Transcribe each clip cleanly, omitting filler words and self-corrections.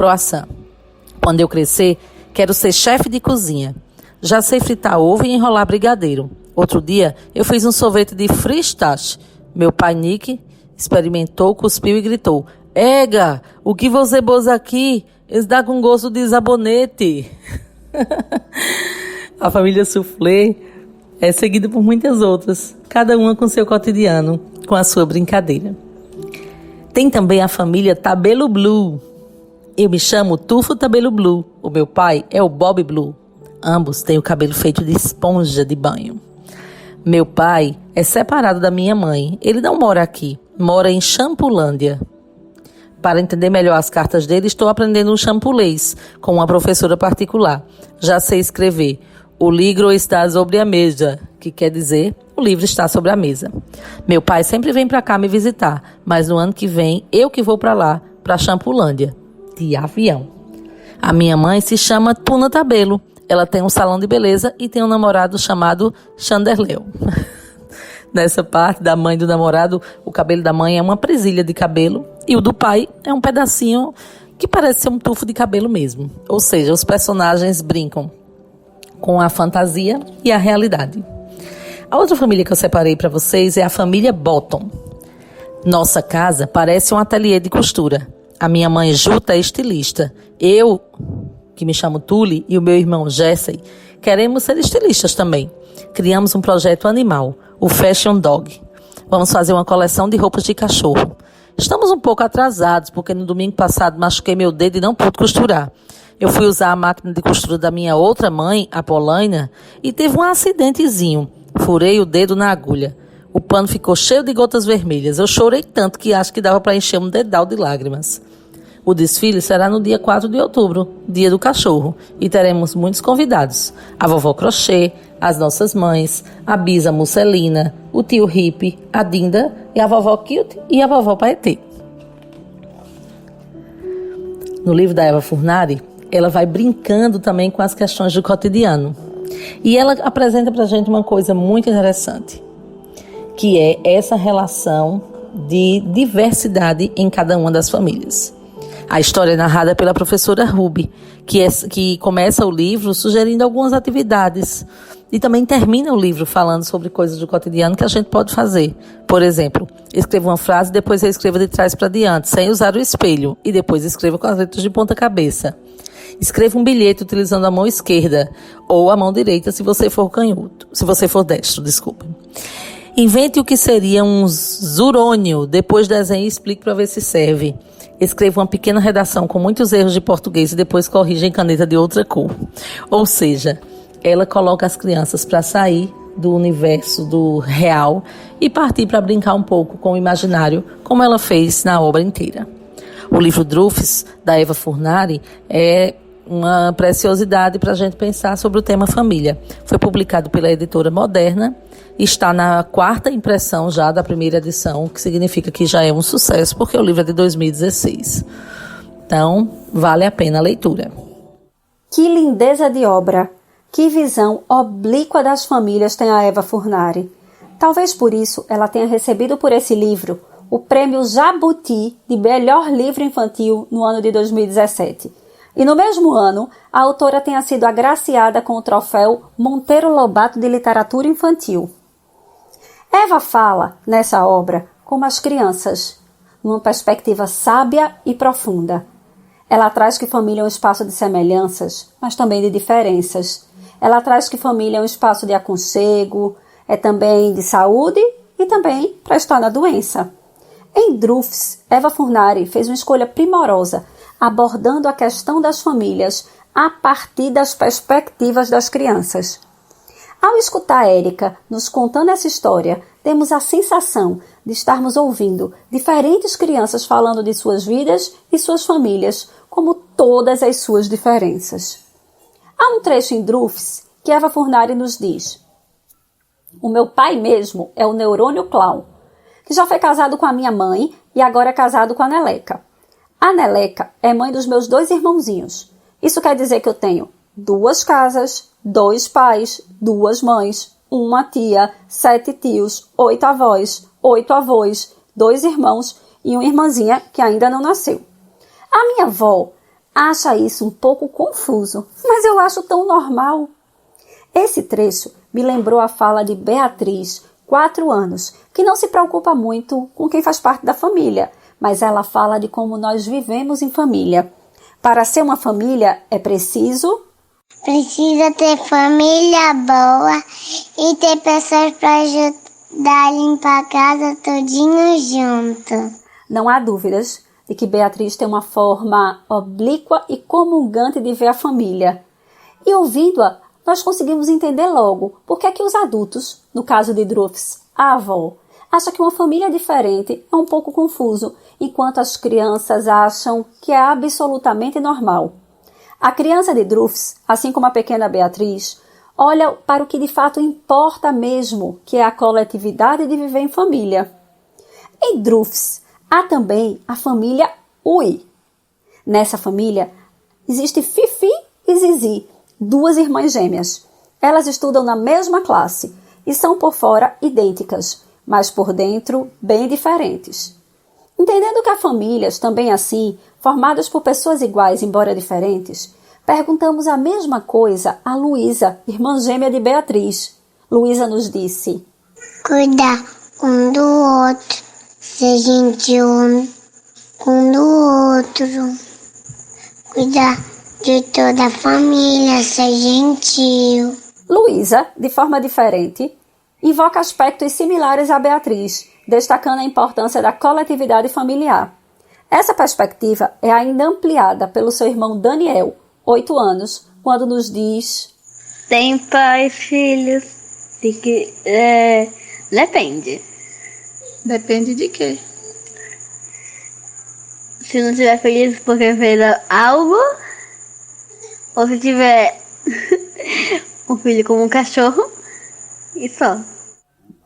Croissant. Quando eu crescer, quero ser chefe de cozinha. Já sei fritar ovo e enrolar brigadeiro. Outro dia, eu fiz um sorvete de fristache. Meu pai, Nick, experimentou, cuspiu e gritou: "Ega, o que você pôs aqui? Isso dá com gosto de sabonete." A família Soufflé é seguida por muitas outras, cada uma com seu cotidiano, com a sua brincadeira. Tem também a família Tabelo Blue. Eu me chamo Tufo Tabelo Blue. O meu pai é o Bob Blue. Ambos têm o cabelo feito de esponja de banho. Meu pai é separado da minha mãe. Ele não mora aqui, mora em Champulândia. Para entender melhor as cartas dele, estou aprendendo um champulês com uma professora particular. Já sei escrever: "O livro está sobre a mesa", que quer dizer, o livro está sobre a mesa. Meu pai sempre vem para cá me visitar, mas no ano que vem, eu que vou para lá, para Champulândia, de avião. A minha mãe se chama Tuna Tabelo. Ela tem um salão de beleza e tem um namorado chamado Chanderleu. Nessa parte da mãe do namorado, o cabelo da mãe é uma presilha de cabelo e o do pai é um pedacinho que parece ser um tufo de cabelo mesmo. Ou seja, os personagens brincam com a fantasia e a realidade. A outra família que eu separei para vocês é a família Bottom. Nossa casa parece um ateliê de costura. A minha mãe Juta é estilista. Eu, que me chamo Tule, e o meu irmão Jesse, queremos ser estilistas também. Criamos um projeto animal, o Fashion Dog. Vamos fazer uma coleção de roupas de cachorro. Estamos um pouco atrasados, porque no domingo passado machuquei meu dedo e não pude costurar. Eu fui usar a máquina de costura da minha outra mãe, a Polaina, e teve um acidentezinho. Furei o dedo na agulha. O pano ficou cheio de gotas vermelhas. Eu chorei tanto que acho que dava para encher um dedal de lágrimas. O desfile será no dia 4 de outubro, dia do cachorro, e teremos muitos convidados. A vovó Crochê, as nossas mães, a Bisa Musselina, o tio Hippie, a Dinda e a vovó Cute e a vovó Paetê. No livro da Eva Furnari, ela vai brincando também com as questões do cotidiano. E ela apresenta para a gente uma coisa muito interessante, que é essa relação de diversidade em cada uma das famílias. A história é narrada pela professora Ruby, que começa o livro sugerindo algumas atividades e também termina o livro falando sobre coisas do cotidiano que a gente pode fazer. Por exemplo, escreva uma frase e depois escreva de trás para diante, sem usar o espelho, e depois escreva com as letras de ponta cabeça. Escreva um bilhete utilizando a mão esquerda ou a mão direita se você for canhoto, se você for destro, desculpa. Invente o que seria um zurônio, depois desenhe e explique para ver se serve. Escreva uma pequena redação com muitos erros de português e depois corrija em caneta de outra cor. Ou seja, ela coloca as crianças para sair do universo do real e partir para brincar um pouco com o imaginário, como ela fez na obra inteira. O livro Drufts, da Eva Furnari, é uma preciosidade para a gente pensar sobre o tema família. Foi publicado pela editora Moderna e está na 4ª impressão já da primeira edição, o que significa que já é um sucesso, porque o livro é de 2016. Então, vale a pena a leitura. Que lindeza de obra! Que visão oblíqua das famílias tem a Eva Furnari. Talvez por isso ela tenha recebido por esse livro o prêmio Jabuti de melhor livro infantil no ano de 2017. E no mesmo ano, a autora tenha sido agraciada com o troféu Monteiro Lobato de Literatura Infantil. Eva fala, nessa obra, como as crianças, numa perspectiva sábia e profunda. Ela traz que família é um espaço de semelhanças, mas também de diferenças. Ela traz que família é um espaço de aconchego, é também de saúde e também para estar na doença. Em Drufts, Eva Furnari fez uma escolha primorosa, abordando a questão das famílias a partir das perspectivas das crianças. Ao escutar Érica nos contando essa história, temos a sensação de estarmos ouvindo diferentes crianças falando de suas vidas e suas famílias, como todas as suas diferenças. Há um trecho em Drufts que Eva Furnari nos diz: "O meu pai mesmo é o neurônio clown, que já foi casado com a minha mãe e agora é casado com a Neleca. A Neleca é mãe dos meus 2 irmãozinhos. Isso quer dizer que eu tenho 2 casas, 2 pais, 2 mães, 1 tia, 7 tios, 8 avós, 8 avós, 2 irmãos e uma irmãzinha que ainda não nasceu. A minha avó acha isso um pouco confuso, mas eu acho tão normal. Esse trecho me lembrou a fala de Beatriz, 4 anos, que não se preocupa muito com quem faz parte da família, mas ela fala de como nós vivemos em família. Para ser uma família é preciso... Precisa ter família boa e ter pessoas para ajudar a limpar a casa todinho junto. Não há dúvidas de que Beatriz tem uma forma oblíqua e comungante de ver a família. E ouvindo-a, nós conseguimos entender logo por que é que os adultos, no caso de Drufts, a avó, acham que uma família diferente é um pouco confuso, enquanto as crianças acham que é absolutamente normal. A criança de Drufts, assim como a pequena Beatriz, olha para o que de fato importa mesmo, que é a coletividade de viver em família. Em Drufts, há também a família Ui. Nessa família, existe Fifi e Zizi, 2 irmãs gêmeas. Elas estudam na mesma classe e são por fora idênticas, mas por dentro bem diferentes. Entendendo que há famílias também assim, formadas por pessoas iguais, embora diferentes, perguntamos a mesma coisa a Luísa, irmã gêmea de Beatriz. Luísa nos disse: Cuidar um do outro, ser gentil um do outro. Cuidar de toda a família, ser gentil. Luísa, de forma diferente, invoca aspectos similares a Beatriz, destacando a importância da coletividade familiar. Essa perspectiva é ainda ampliada pelo seu irmão Daniel, 8 anos, quando nos diz: Tem pais, filhos, depende. Depende de quê? Se não tiver feliz porque fez algo, ou se tiver um filho como um cachorro, e só.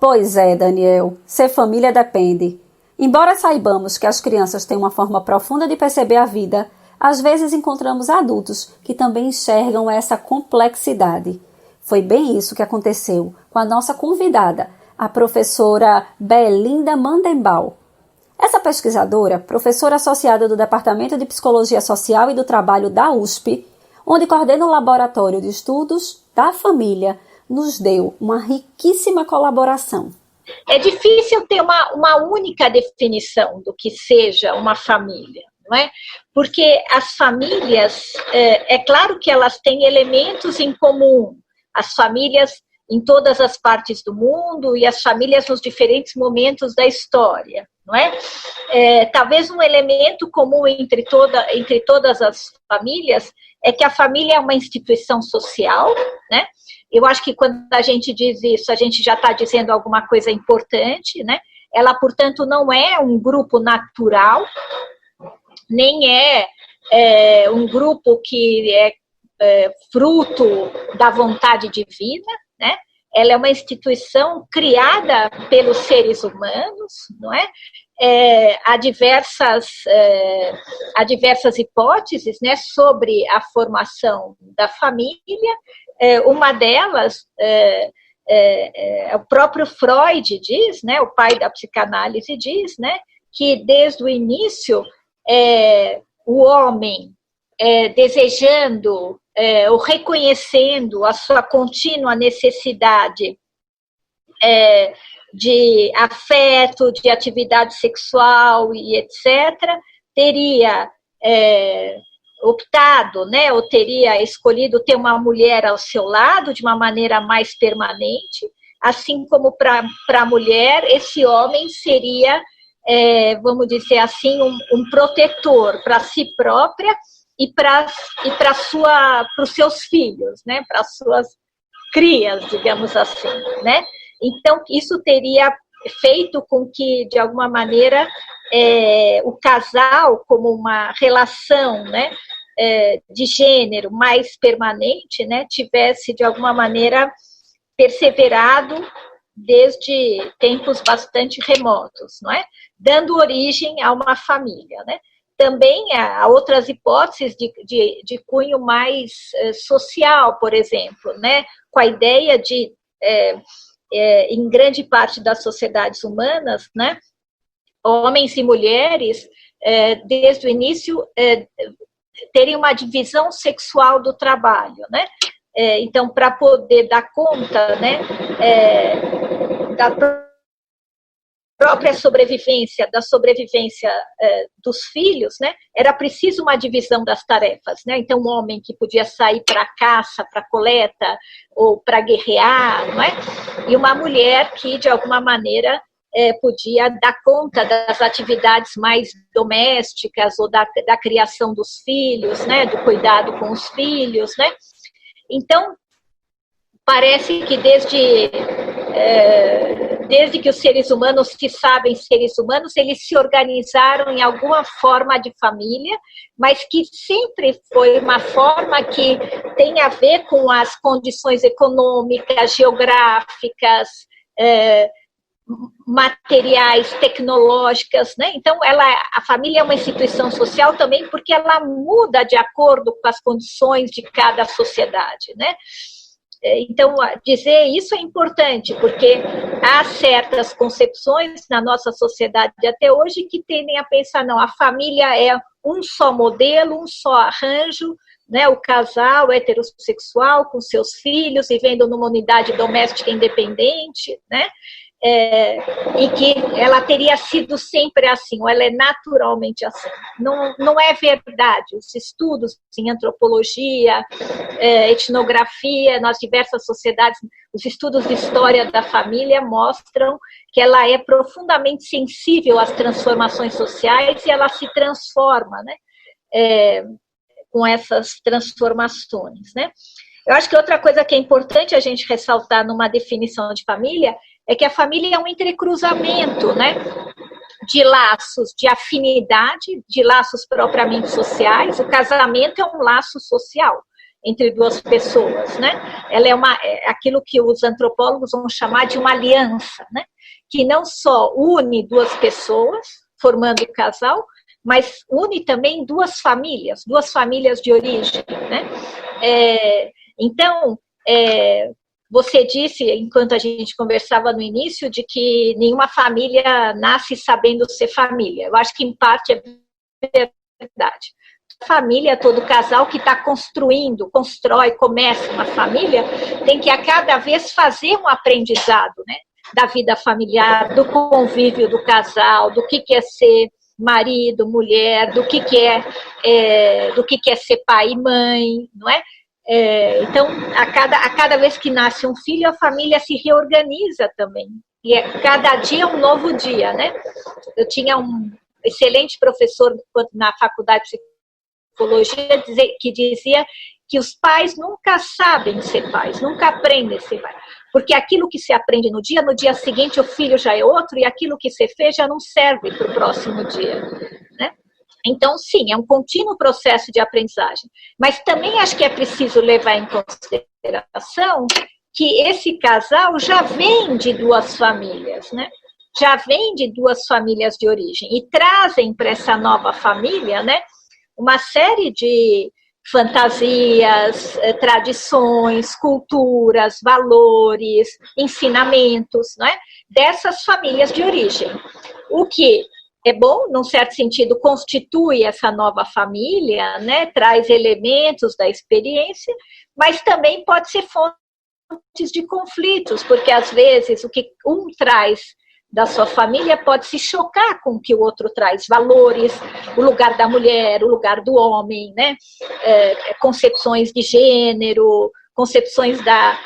Pois é, Daniel, ser família depende. Embora saibamos que as crianças têm uma forma profunda de perceber a vida, às vezes encontramos adultos que também enxergam essa complexidade. Foi bem isso que aconteceu com a nossa convidada, a professora Belinda Mandenbaum. Essa pesquisadora, professora associada do Departamento de Psicologia Social e do Trabalho da USP, onde coordena o Laboratório de Estudos da Família, nos deu uma riquíssima colaboração. É difícil ter uma única definição do que seja uma família, não é? Porque as famílias, é claro que elas têm elementos em comum, as famílias em todas as partes do mundo e as famílias nos diferentes momentos da história, não é? Talvez um elemento comum entre todas as famílias é que a família é uma instituição social, né? Eu acho que quando a gente diz isso, a gente já está dizendo alguma coisa importante, né? Ela, portanto, não é um grupo natural, nem é um grupo que é fruto da vontade divina, né? Ela é uma instituição criada pelos seres humanos, não é? Há diversas hipóteses, né, sobre a formação da família. Uma delas, o próprio Freud diz, né, o pai da psicanálise diz, né, que desde o início o homem desejando ou reconhecendo a sua contínua necessidade de afeto, de atividade sexual e etc., teria optado, né, ou teria escolhido ter uma mulher ao seu lado de uma maneira mais permanente, assim como para a mulher, esse homem seria, vamos dizer assim, um protetor para si própria e para os seus filhos, né, para as suas crias, digamos assim, né? Então, isso teria feito com que, de alguma maneira, o casal, como uma relação, né, de gênero mais permanente, né, tivesse, de alguma maneira, perseverado desde tempos bastante remotos, não é? Dando origem a uma família, né? Também há outras hipóteses de cunho mais social, por exemplo, né, com a ideia de, em grande parte das sociedades humanas, né, homens e mulheres, desde o início, terem uma divisão sexual do trabalho, né? Então, para poder dar conta, né, da própria sobrevivência, da sobrevivência dos filhos, né, era preciso uma divisão das tarefas, né? Então, um homem que podia sair para caça, para coleta ou para guerrear, não é? E uma mulher que, de alguma maneira, podia dar conta das atividades mais domésticas ou da criação dos filhos, né, do cuidado com os filhos, né? Então, parece que desde que os seres humanos se sabem seres humanos, eles se organizaram em alguma forma de família, mas que sempre foi uma forma que tem a ver com as condições econômicas, geográficas, materiais, tecnológicas, né? Então, a família é uma instituição social também porque ela muda de acordo com as condições de cada sociedade, né? Então, dizer isso é importante, porque há certas concepções na nossa sociedade até hoje que tendem a pensar, não, a família é um só modelo, um só arranjo, né? O casal heterossexual com seus filhos, vivendo numa unidade doméstica independente, né? E que ela teria sido sempre assim, ou ela é naturalmente assim. Não é verdade. Os estudos em antropologia, etnografia, nas diversas sociedades, os estudos de história da família mostram que ela é profundamente sensível às transformações sociais e ela se transforma, né? Com essas transformações, né? Eu acho que outra coisa que é importante a gente ressaltar numa definição de família é que a família é um entrecruzamento, né, de laços de afinidade, de laços propriamente sociais. O casamento é um laço social entre duas pessoas, né? Ela é aquilo que os antropólogos vão chamar de uma aliança, né? Que não só une duas pessoas formando casal, mas une também duas famílias de origem, né? Então, você disse, enquanto a gente conversava no início, de que nenhuma família nasce sabendo ser família. Eu acho que, em parte, é verdade. A família, todo casal que está constrói, começa uma família, tem que, a cada vez, fazer um aprendizado, né? Da vida familiar, do convívio do casal, do que é ser marido, mulher, do que é ser pai e mãe, não é? Então, a cada vez que nasce um filho, a família se reorganiza também. E cada dia é um novo dia, né? Eu tinha um excelente professor na faculdade de psicologia que dizia que os pais nunca sabem ser pais, nunca aprendem a ser pais. Porque aquilo que se aprende no dia seguinte o filho já é outro e aquilo que se fez já não serve para o próximo dia, né? Então, sim, é um contínuo processo de aprendizagem. Mas também acho que é preciso levar em consideração que esse casal já vem de duas famílias, né? Já vem de duas famílias de origem e trazem para essa nova família, né, uma série de fantasias, tradições, culturas, valores, ensinamentos, né, dessas famílias de origem. O que é bom, num certo sentido, constitui essa nova família, né? Traz elementos da experiência, mas também pode ser fontes de conflitos, porque às vezes o que um traz da sua família pode se chocar com o que o outro traz, valores, o lugar da mulher, o lugar do homem, né? Concepções de gênero, concepções da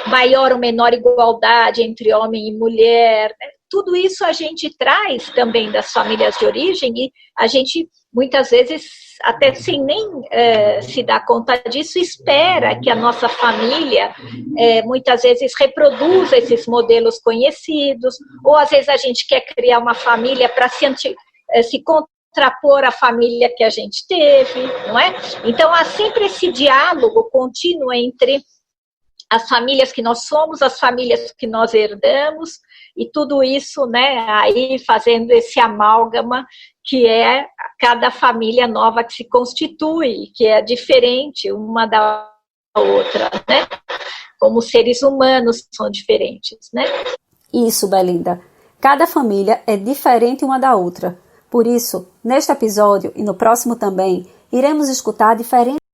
maior ou menor igualdade entre homem e mulher, né? Tudo isso a gente traz também das famílias de origem e a gente, muitas vezes, até sem nem se dar conta disso, espera que a nossa família, muitas vezes, reproduza esses modelos conhecidos, ou às vezes a gente quer criar uma família para se contrapor à família que a gente teve, não é? Então, há sempre esse diálogo contínuo entre as famílias que nós somos, as famílias que nós herdamos, e tudo isso, né, aí fazendo esse amálgama que é cada família nova que se constitui, que é diferente uma da outra, né? Como seres humanos são diferentes, né? Isso, Belinda. Cada família é diferente uma da outra. Por isso, neste episódio e no próximo também, iremos escutar diferentes